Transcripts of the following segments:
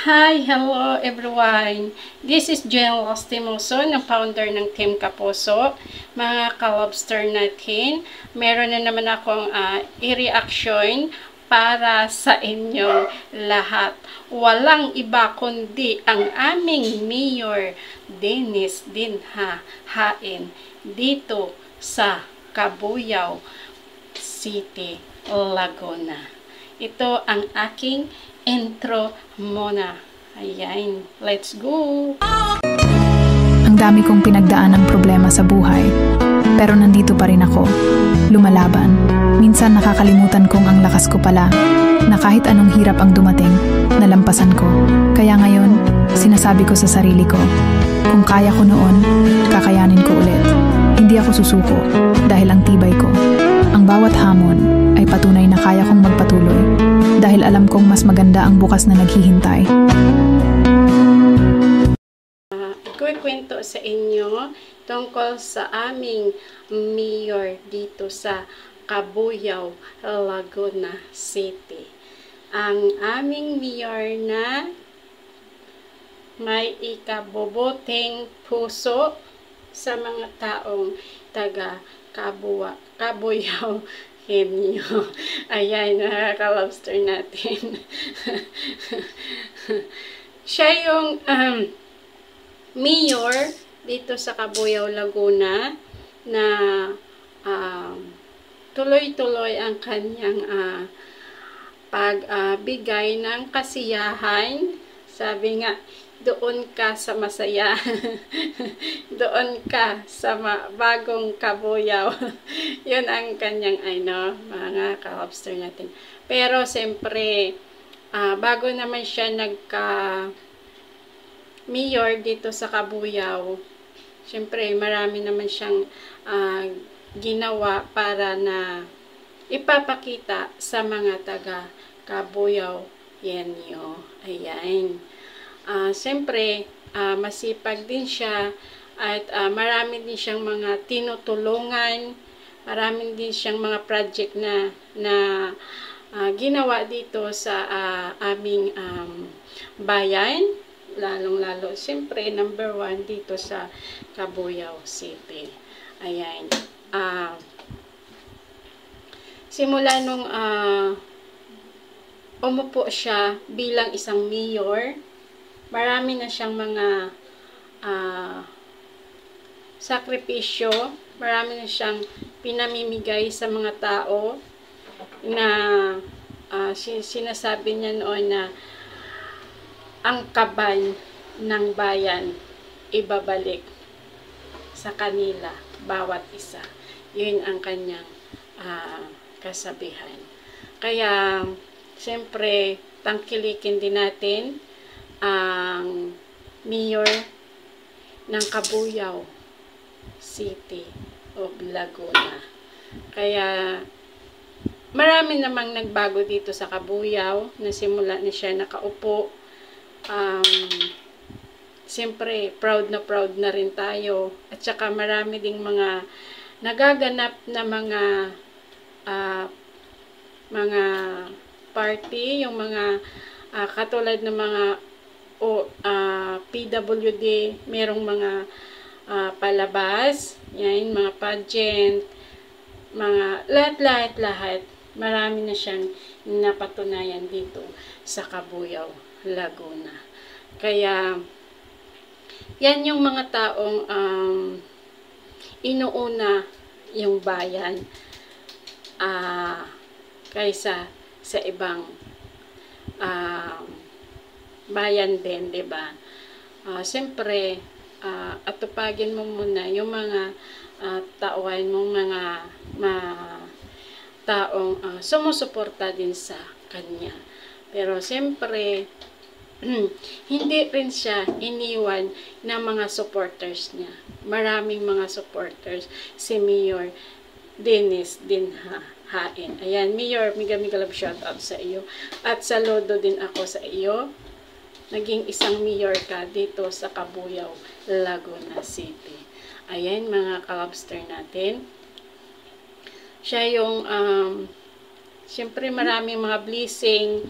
Hi! Hello everyone! This is Jen Lastimoso, na founder ng Team Kapuso. Mga ka-lobster natin, meron na naman akong i-reaction para sa inyong lahat. Walang iba kundi ang aming Mayor Dennis Dinha Hain dito sa Cabuyao City, Laguna. Ito ang aking intro muna. Ayan, let's go! Ang dami kong pinagdaan ng problema sa buhay. Pero nandito pa rin ako, lumalaban. Minsan nakakalimutan kong ang lakas ko pala, na kahit anong hirap ang dumating, nalampasan ko. Kaya ngayon, sinasabi ko sa sarili ko, kung kaya ko noon, kakayanin ko ulit. Hindi ako susuko, dahil ang tibay ko. Ang bawat hamon ay patunay na kaya kong magpatuloy, dahil alam kong mas maganda ang bukas na naghihintay. Kwento sa inyo tungkol sa aming mayor dito sa Cabuyao, Laguna City. Ang aming mayor na may ikabubuting puso sa mga taong taga Cabuyao Henyo. Ayan, nakaka-lobster natin. Siya yung mayor dito sa Cabuyao, Laguna na tuloy-tuloy ang kanyang pagbigay ng kasiyahan. Sabi nga, doon ka sa masaya. Doon ka sa bagong Cabuyao. Yun ang kanyang mga ka-lobster natin. Pero siyempre, bago naman siya mayor dito sa Cabuyao, siyempre marami naman siyang ginawa para na ipapakita sa mga taga Cabuyao Henyo. Ayan. Siyempre, masipag din siya at marami din siyang mga tinutulungan, marami din siyang mga project na ginawa dito sa aming bayan. Lalong-lalo, siyempre, number 1 dito sa Cabuyao City. Ayan. Simula nung umupo siya bilang isang mayor, marami na siyang mga sakripisyo, marami na siyang pinamimigay sa mga tao na sinasabi niya noon na ang kaban ng bayan ibabalik sa kanila, bawat isa. Yun ang kanyang kasabihan. Kaya, siyempre, tangkilikin din natin ang mayor ng Cabuyao City of Laguna. Kaya, marami namang nagbago dito sa Cabuyao na simula na siya nakaupo. Siyempre, proud na rin tayo. At saka marami ding mga nagaganap na mga party, yung mga katulad ng mga PWD, merong mga palabas, yan, mga pageant, mga lahat. Marami na siyang napatunayan dito sa Cabuyao, Laguna. Kaya, yan yung mga taong inuuna yung bayan kaysa sa ibang bayan din, diba? Siyempre, atupagin mo muna yung mga tauhan mong mga taong sumusuporta din sa kanya. Pero siyempre, hindi rin siya iniwan ng mga supporters niya. Maraming mga supporters si Mayor Dennis Dinha Hain. Ayan, Mayor, mega love shoutout sa iyo. At saludo din ako sa iyo. Naging isang mayor ka dito sa Cabuyao, Laguna City. Ayan, mga ka-lobster natin. Siya yung, siyempre maraming mga blessing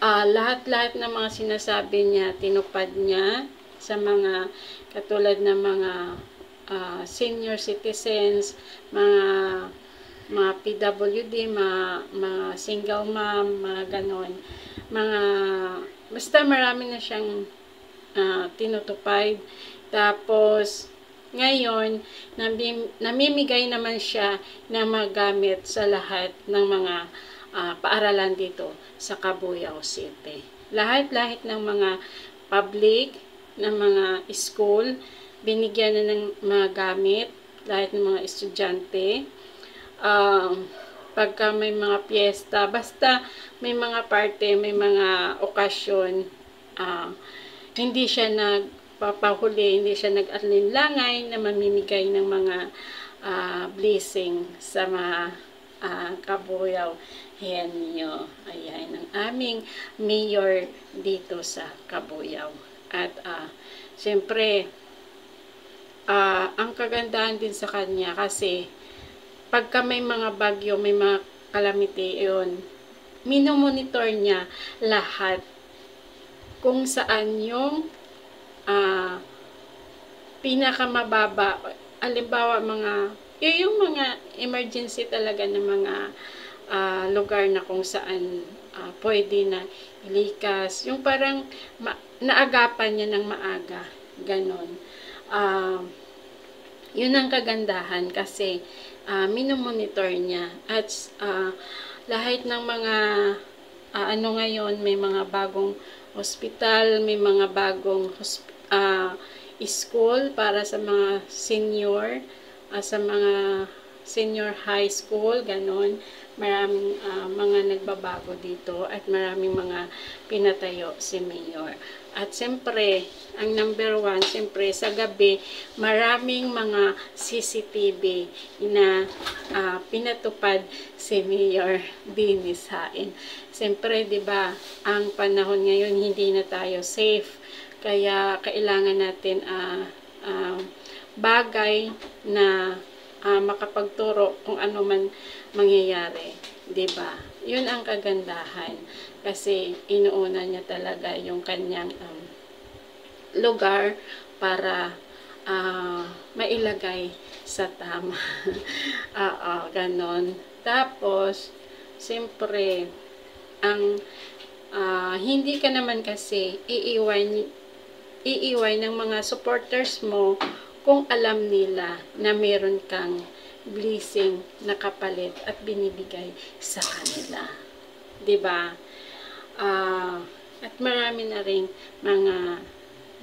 lahat-lahat ng mga sinasabi niya, tinupad niya sa mga katulad ng mga senior citizens, mga PWD, mga single mom, mga ganon. Basta marami na siyang tinutupad. Tapos, ngayon, namimigay naman siya ng magamit sa lahat ng mga paaralan dito sa Cabuyao City. Lahat-lahat ng mga public, ng mga school, binigyan na ng mga gamit, lahat ng mga estudyante. Pagka may mga piyesta, basta may mga parte, may mga okasyon, hindi siya nagpapahuli, hindi siya nag-alinlangay na mamimigay ng mga blessing sa mga Cabuyao Henyo. Ayan, ang aming mayor dito sa Cabuyao. At siyempre, ang kagandahan din sa kanya kasi pagka may mga bagyo, may mga calamity, yun, minomonitor niya lahat kung saan yung pinakamababa, alimbawa yung mga emergency talaga ng mga lugar na kung saan pwede na ilikas, yung parang naagapan niya ng maaga, ganon. Yun ang kagandahan kasi minomonitor niya at lahat ng mga ngayon, may mga bagong hospital, may mga bagong school para sa mga senior, sa mga senior high school, ganon. Maraming mga nagbabago dito at maraming mga pinatayo si Mayor. At siyempre, ang number one, siyempre sa gabi, maraming mga CCTV na pinatupad si Mayor Dennis Hain. Siyempre, di ba, ang panahon ngayon hindi na tayo safe. Kaya kailangan natin bagay na makapagturo kung ano man mangyayari, 'di ba? 'Yun ang kagandahan kasi inuuna niya talaga yung kanyang lugar para mailagay sa tama. Ganon. Tapos siyempre ang hindi ka naman kasi iiwan ng mga supporters mo kung alam nila na meron kang blessing na kapalit at binibigay sa kanila. 'Di ba? At marami na ring mga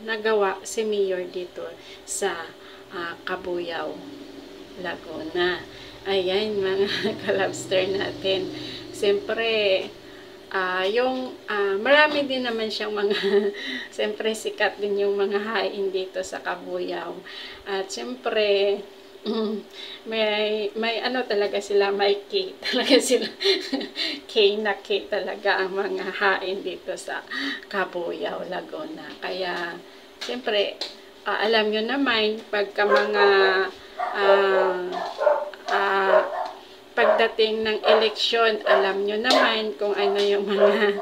nagawa si Mayor dito sa Cabuyao, Laguna. Ayan, mga kalabster natin. Siyempre, marami din naman siyang mga siyempre sikat din yung mga hain dito sa Cabuyao. At siyempre may ano talaga sila, may K talaga sila. K na K talaga ang mga hain dito sa Cabuyao, Laguna. Kaya siyempre alam nyo naman pagka mga pagdating ng eleksyon, alam nyo naman kung ano yung mga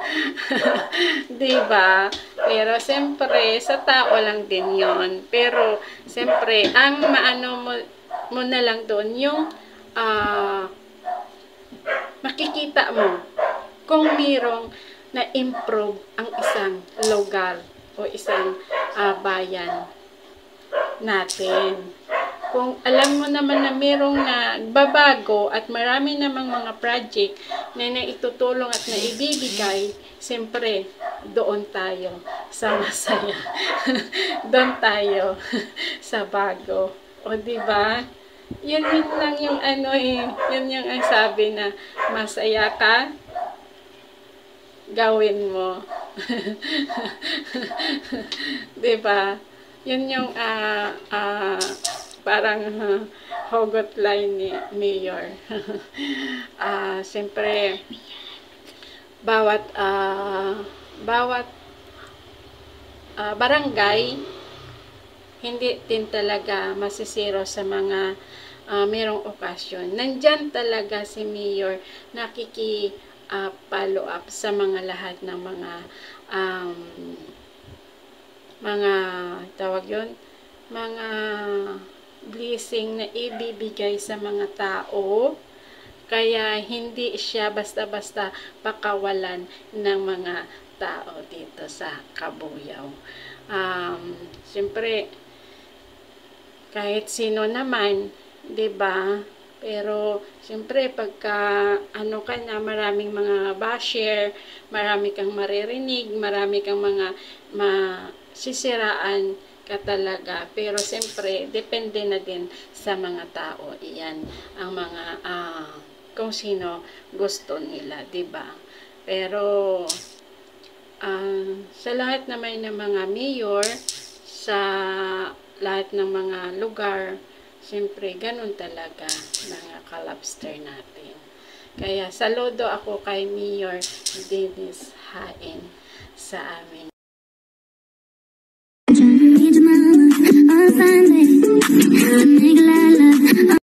diba? Pero siyempre sa tao lang din yon. Pero siyempre ang maano mo na lang doon yung makikita mo kung mayroong na-improve ang isang lugar o isang bayan natin. Kung alam mo naman na mayroong nagbabago at marami namang mga project na naitutulong at naibibigay, siyempre, doon tayo sa masaya. Doon tayo sa bago. O, diba? Yun lang yung yun yung ang sabi na masaya ka, gawin mo. Diba? Yun yung parang hugot line ni Mayor. Siyempre, bawat barangay, hindi din talaga masisiro sa mga merong okasyon. Nandyan talaga si Mayor follow up sa mga lahat ng mga tawag yun, mga blessing na ibibigay sa mga tao. Kaya hindi siya basta-basta pakawalan ng mga tao dito sa Kabuyaw. Siyempre, kahit sino naman, 'di ba? Pero siyempre pagka ano ka na, maraming mga basher, marami kang maririnig, marami kang mga masisiraan ka talaga. Pero siyempre depende na din sa mga tao. Iyan ang mga kung sino gusto nila, 'di ba? Pero sa lahat naman ng mga mayor, sa lahat ng mga lugar, siyempre ganun talaga mga kalabster natin. Kaya saludo ako kay Mayor Dennis Hain sa amin.